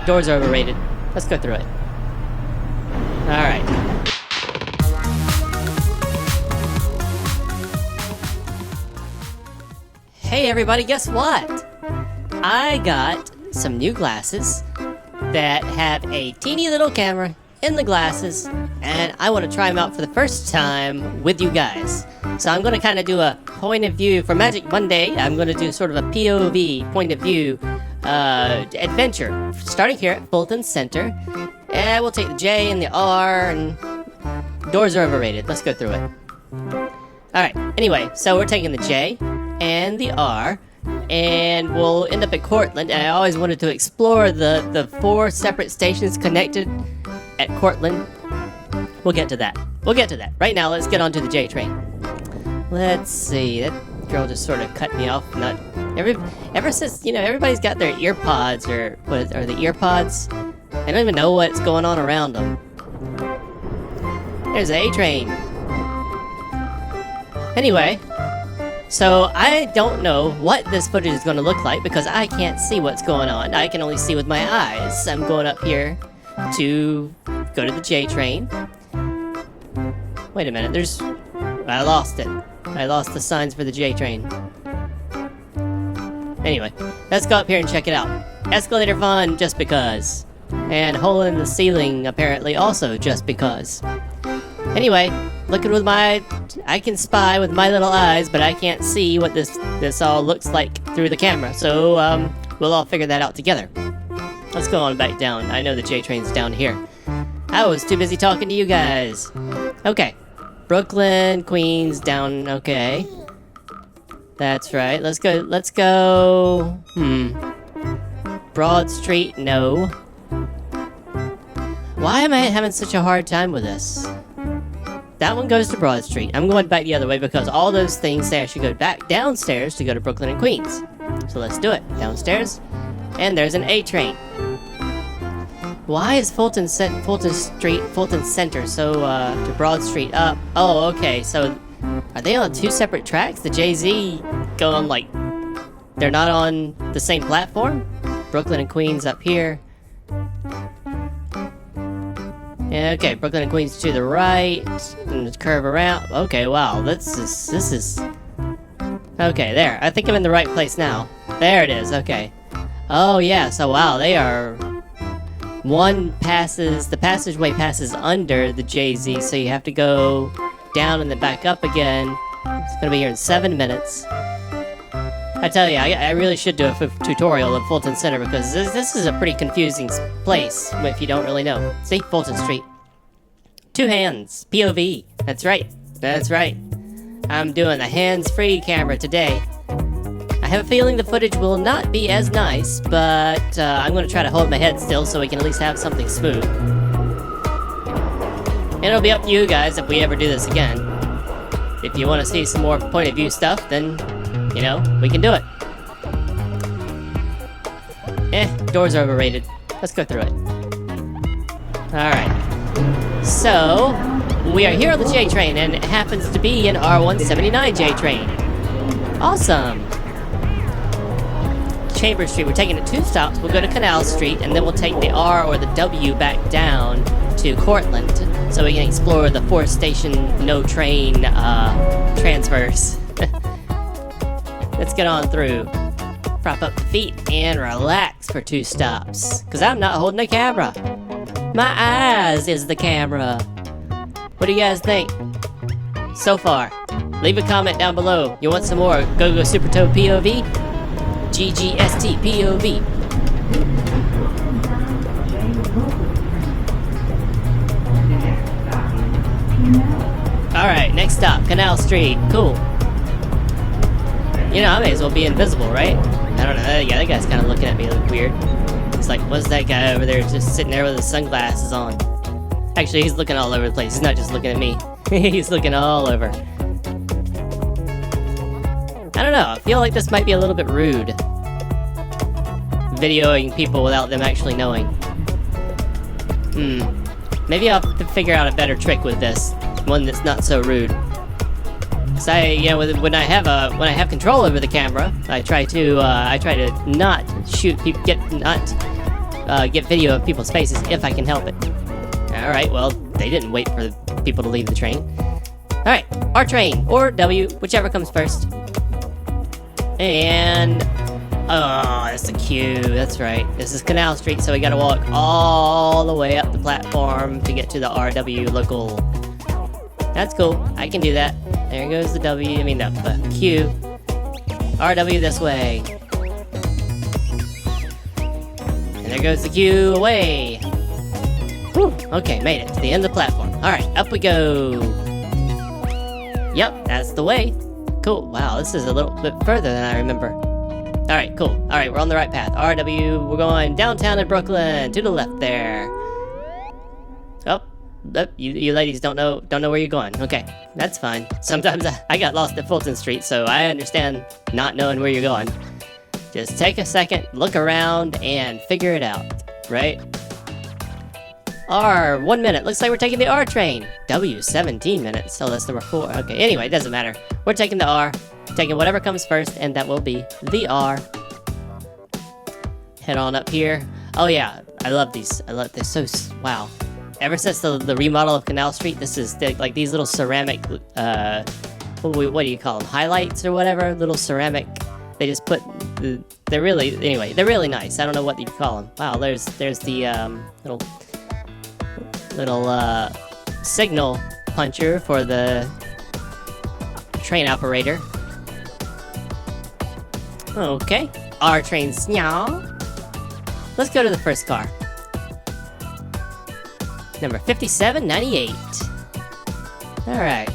Doors are overrated. Let's go through it. Alright. Hey everybody, guess what? I got some new glasses that have a teeny little camera in the glasses, and I want to try them out for the first time with you guys. So I'm going to kind of do a point of view for Magic Monday. I'm going to do sort of a POV, point of view, adventure. Starting here at Fulton Center. And we'll take the J and the R, and doors are overrated. Let's go through it. Alright, anyway, so we're taking the J and the R, and we'll end up at Cortland. And I always wanted to explore the 4 separate stations connected at Cortland. We'll get to that. Right now, let's get on to the J train. Let's see, that girl just sort of cut me off. Ever since, everybody's got their ear pods, or the ear pods. I don't even know what's going on around them. There's the A train. Anyway, so I don't know what this footage is going to look like because I can't see what's going on. I can only see with my eyes. I'm going up here to go to the J train. Wait a minute, I lost it. I lost the signs for the J train. Anyway, let's go up here and check it out. Escalator fun, just because. And hole in the ceiling, apparently also just because. Anyway, looking with I can spy with my little eyes, but I can't see what this all looks like through the camera. So, we'll all figure that out together. Let's go on back down. I know the J train's down here. I was too busy talking to you guys. Okay. Brooklyn, Queens, down, okay. That's right. Let's go. Broad Street, no. Why am I having such a hard time with this? That one goes to Broad Street. I'm going back the other way because all those things say I should go back downstairs to go to Brooklyn and Queens. So let's do it. Downstairs. And there's an A train. Why is Fulton Center so, to Broad Street up? Oh, okay, so are they on 2 separate tracks? The JZ going like, they're not on the same platform? Brooklyn and Queens up here. Yeah, okay, Brooklyn and Queens to the right, and curve around. Okay, wow, this is... Okay, there, I think I'm in the right place now. There it is, okay. Oh yeah, so wow, they are... the passageway passes under the JZ, so you have to go down and then back up again. It's gonna be here in 7 minutes. I tell you, I really should do a tutorial of Fulton Center because this is a pretty confusing place if you don't really know. See, Fulton Street. 2 hands, POV. That's right. I'm doing the hands-free camera today. I have a feeling the footage will not be as nice, but I'm going to try to hold my head still so we can at least have something smooth. And it'll be up to you guys if we ever do this again. If you want to see some more point of view stuff, then, we can do it. Doors are overrated. Let's go through it. Alright. So, we are here on the J train, and it happens to be an R179 J train. Awesome! Chambers Street, we're taking it 2 stops. We'll go to Canal Street, and then we'll take the R or the W back down to Cortland, so we can explore the 4 station, no train, transfers. Let's get on through. Prop up the feet and relax for 2 stops, because I'm not holding a camera. My eyes is the camera. What do you guys think so far? Leave a comment down below. You want some more GoGoSuprtoe POV? GGST POV. Alright, next stop, Canal Street. Cool. I may as well be invisible, right? I don't know. Yeah, that guy's kind of looking at me like weird. It's like, what's that guy over there just sitting there with his sunglasses on? Actually, he's looking all over the place. He's not just looking at me. He's looking all over. I don't know. I feel like this might be a little bit rude. Videoing people without them actually knowing. Maybe I'll have to figure out a better trick with this. One that's not so rude. Cause when I have control over the camera, I try to not shoot people, get video of people's faces if I can help it. Alright, well, they didn't wait for people to leave the train. Alright, R train, or W, whichever comes first. And... oh, that's the queue, that's right. This is Canal Street, so we gotta walk all the way up the platform to get to the RW local. That's cool, I can do that. There goes the W, I mean the Q. RW this way. And there goes the Q away. Whew, okay, made it to the end of the platform. Alright, up we go. Yep, that's the way. Cool, wow, this is a little bit further than I remember. Alright, cool. Alright, we're on the right path. RW, we're going downtown in Brooklyn, to the left there. Oh, you ladies don't know where you're going. Okay, that's fine. Sometimes I got lost at Fulton Street, so I understand not knowing where you're going. Just take a second, look around, and figure it out, right? R, 1 minute. Looks like we're taking the R train. W, 17 minutes. So that's number 4. Okay, anyway, it doesn't matter. We're taking the R. Taking whatever comes first, and that will be the R. Head on up here. Oh yeah, I love these. I love this. So, wow. Ever since the remodel of Canal Street, this is like these little ceramic, what do you call them? Highlights or whatever? Little ceramic. They just put, they're really, anyway, they're really nice. I don't know what you call them. Wow, there's the little signal puncher for the train operator. Okay, our train's now. Let's go to the first car. Number 5798. Alright.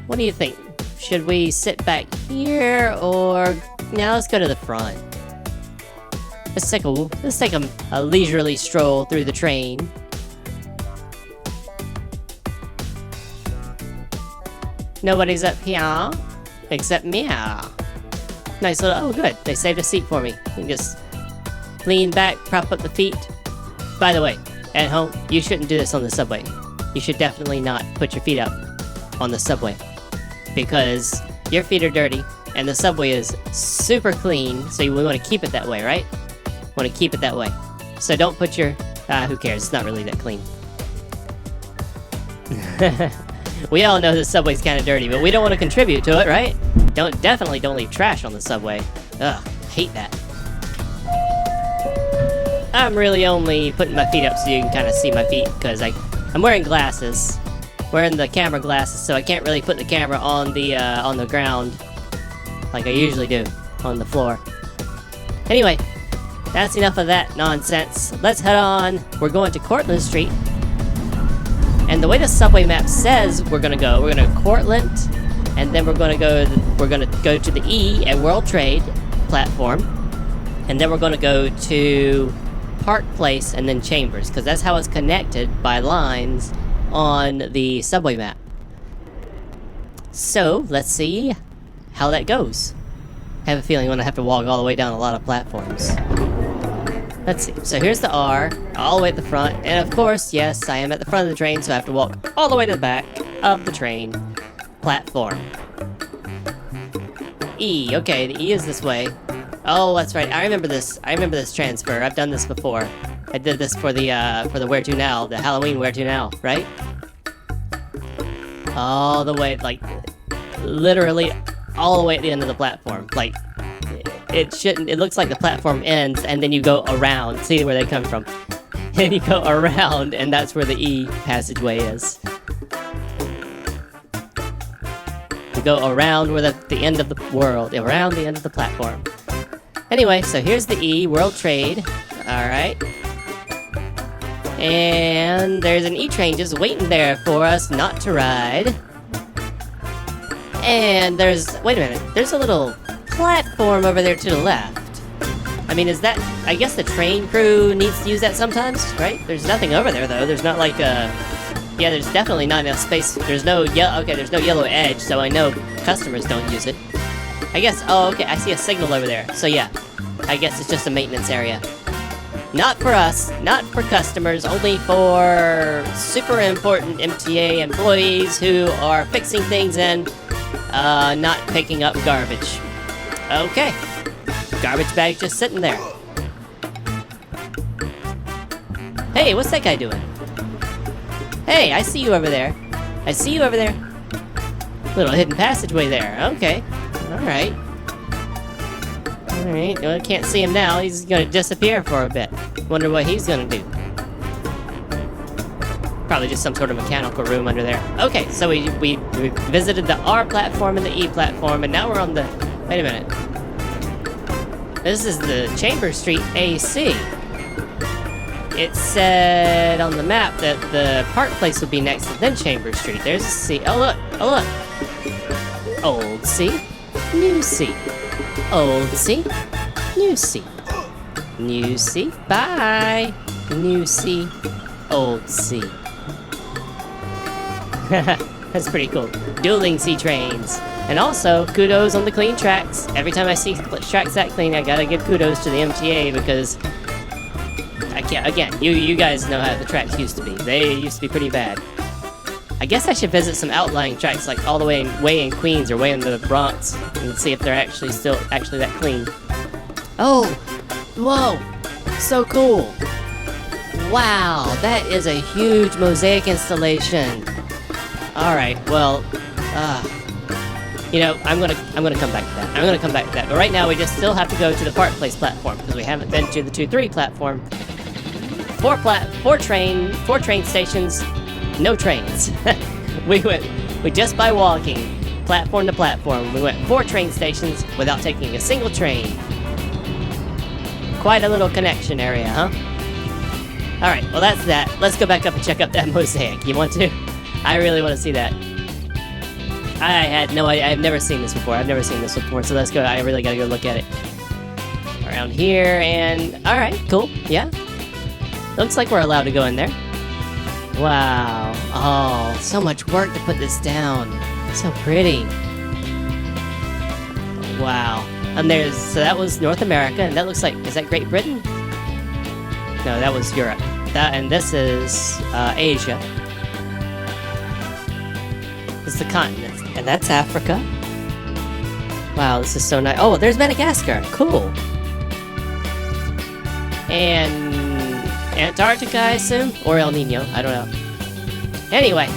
What do you think? Should we sit back here, or... now let's go to the front. Let's take a leisurely stroll through the train. Nobody's up here, except me. Nice little, oh good, they saved a seat for me. You can just lean back, prop up the feet. By the way, at home, you shouldn't do this on the subway. You should definitely not put your feet up on the subway, because your feet are dirty, and the subway is super clean, so we want to keep it that way, right? Want to keep it that way. So don't put your, who cares, it's not really that clean. We all know the subway's kind of dirty, but we don't want to contribute to it, right? Definitely don't leave trash on the subway. Ugh, hate that. I'm really only putting my feet up so you can kind of see my feet, because I'm wearing glasses. Wearing the camera glasses, so I can't really put the camera on the ground like I usually do, on the floor. Anyway, that's enough of that nonsense. Let's head on. We're going to Cortlandt Street. And the way the subway map says we're gonna go Cortlandt, and then we're gonna go to the E at World Trade platform, and then we're gonna go to Park Place and then Chambers, because that's how it's connected by lines on the subway map. So let's see how that goes. I have a feeling I'm gonna have to walk all the way down a lot of platforms. Let's see. So here's the R, all the way at the front, and of course, yes, I am at the front of the train, so I have to walk all the way to the back of the train platform. E, okay, the E is this way. Oh, that's right. I remember this. I remember this transfer. I've done this before. I did this for the Where To Now, the Halloween Where To Now, right? All the way, like, literally all the way at the end of the platform. Like, it looks like the platform ends, and then you go around. See where they come from. And you go around, and that's where the E passageway is. You go around where the end of the world, around the end of the platform. Anyway, so here's the E, World Trade. Alright. And there's an E train just waiting there for us not to ride. And there's, wait a minute, there's a little platform over there to the left. I mean, is that, I guess the train crew needs to use that sometimes, right? There's nothing over there though, there's not like a, yeah, there's definitely not enough space. There's no there's no yellow edge, so I know customers don't use it. I guess, oh, okay, I see a signal over there. So yeah, I guess it's just a maintenance area. Not for us, not for customers, only for super important MTA employees who are fixing things and not picking up garbage. Okay. Garbage bag just sitting there. Hey, what's that guy doing? Hey, I see you over there. I see you over there. Little hidden passageway there. Okay. Alright. Alright. Well, I can't see him now. He's gonna disappear for a bit. Wonder what he's gonna do. Probably just some sort of mechanical room under there. Okay, so we visited the R platform and the E platform, and now we're on the... Wait a minute. This is the Chambers Street AC. It said on the map that the Park Place would be next and then Chambers Street. There's a C. Oh look! Oh look! Old C. New C. Old C. New C. New C. Bye! New C. Old C. That's pretty cool. Dueling C trains. And also, kudos on the clean tracks. Every time I see tracks that clean, I gotta give kudos to the MTA because... I can't, again, you guys know how the tracks used to be. They used to be pretty bad. I guess I should visit some outlying tracks, like all the way in Queens or way in the Bronx, and see if they're actually that clean. Oh! Whoa! So cool! Wow, that is a huge mosaic installation. Alright, well, you know, I'm gonna come back to that. I'm gonna come back to that. But right now, we just still have to go to the Park Place platform, because we haven't been to the 2-3 platform. Four train stations, no trains. we just by walking, platform to platform, we went 4 train stations without taking a single train. Quite a little connection area, huh? Alright, well that's that. Let's go back up and check out that mosaic. You want to? I really want to see that. I've never seen this before. So let's go. I really gotta go look at it. Around here, and... Alright, cool. Yeah. Looks like we're allowed to go in there. Wow. Oh, so much work to put this down. So pretty. Wow. And so that was North America, and that looks like... Is that Great Britain? No, that was Europe. And this is Asia. This is the continent. And that's Africa. Wow, this is so nice. Oh, there's Madagascar. Cool. And Antarctica, I assume? Or El Nino. I don't know. Anyway.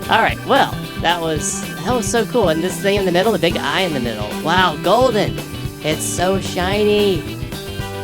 Alright, well, that was so cool. And this thing in the middle, the big eye in the middle. Wow, golden. It's so shiny.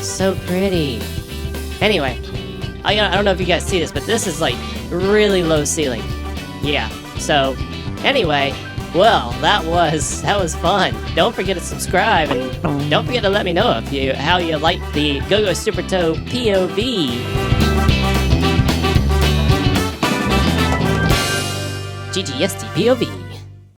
So pretty. Anyway, I don't know if you guys see this, but this is like really low ceiling. Yeah, so anyway, well, that was fun. Don't forget to subscribe, and don't forget to let me know how you like the GoGoSuprtoe POV. GGST POV.